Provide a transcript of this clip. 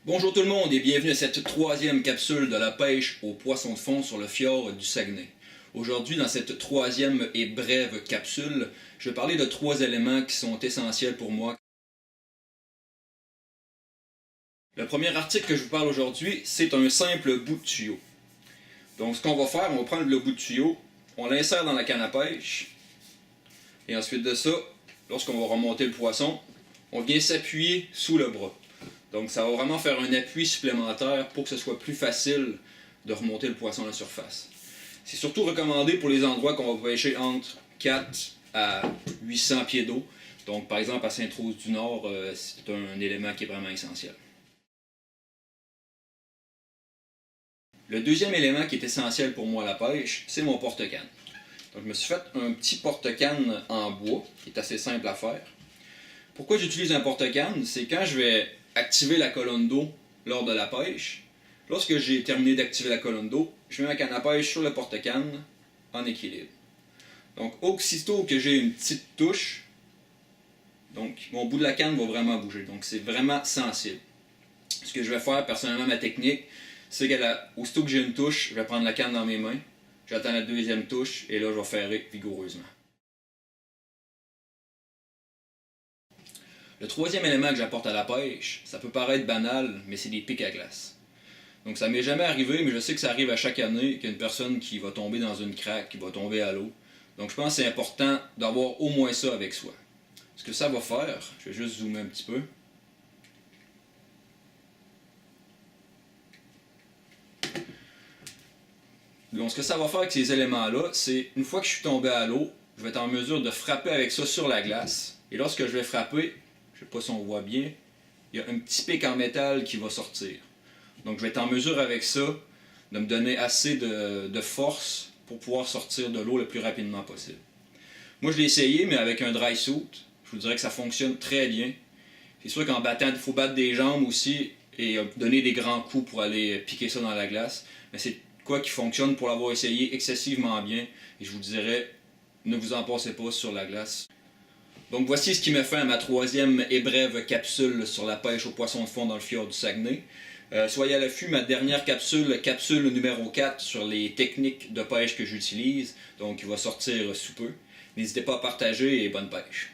Bonjour tout le monde et bienvenue à cette troisième capsule de la pêche aux poissons de fond sur le fjord du Saguenay. Aujourd'hui, dans cette troisième et brève capsule, je vais parler de trois éléments qui sont essentiels pour moi. Le premier article que je vous parle aujourd'hui, c'est un simple bout de tuyau. Donc ce qu'on va faire, on va prendre le bout de tuyau, on l'insère dans la canne à pêche, et ensuite de ça, lorsqu'on va remonter le poisson, on vient s'appuyer sous le bras. Donc ça va vraiment faire un appui supplémentaire pour que ce soit plus facile de remonter le poisson à la surface. C'est surtout recommandé pour les endroits qu'on va pêcher entre 4 à 800 pieds d'eau. Donc par exemple à Sainte-Rose-du-Nord, c'est un élément qui est vraiment essentiel. Le deuxième élément qui est essentiel pour moi à la pêche, c'est mon porte-canne. Donc je me suis fait un petit porte-canne en bois, qui est assez simple à faire. Pourquoi j'utilise un porte-canne? C'est quand je vais activer la colonne d'eau lors de la pêche. Lorsque j'ai terminé d'activer la colonne d'eau, je mets ma canne à pêche sur le porte-canne en équilibre. Donc aussitôt que j'ai une petite touche, donc mon bout de la canne va vraiment bouger. Donc c'est vraiment sensible. Ce que je vais faire personnellement, ma technique, c'est qu'aussitôt que j'ai une touche, je vais prendre la canne dans mes mains, j'attends la deuxième touche et là je vais ferrer vigoureusement. Le troisième élément que j'apporte à la pêche, ça peut paraître banal, mais c'est des pics à glace. Donc ça m'est jamais arrivé, mais je sais que ça arrive à chaque année qu'il y a une personne qui va tomber dans une craque, qui va tomber à l'eau. Donc je pense que c'est important d'avoir au moins ça avec soi. Ce que ça va faire, je vais juste zoomer un petit peu. Donc ce que ça va faire avec ces éléments-là, c'est une fois que je suis tombé à l'eau, je vais être en mesure de frapper avec ça sur la glace. Et lorsque je vais frapper, je ne sais pas si on voit bien, il y a un petit pic en métal qui va sortir. Donc je vais être en mesure avec ça de me donner assez de force pour pouvoir sortir de l'eau le plus rapidement possible. Moi je l'ai essayé, mais avec un dry suit, je vous dirais que ça fonctionne très bien. C'est sûr qu'en battant, il faut battre des jambes aussi et donner des grands coups pour aller piquer ça dans la glace. Mais c'est quoi qui fonctionne pour l'avoir essayé excessivement bien. Et je vous dirais, ne vous en passez pas sur la glace. Donc voici ce qui me fait à ma troisième et brève capsule sur la pêche aux poissons de fond dans le fjord du Saguenay. Soyez à l'affût, ma dernière capsule numéro 4 sur les techniques de pêche que j'utilise, donc il va sortir sous peu. N'hésitez pas à partager et bonne pêche.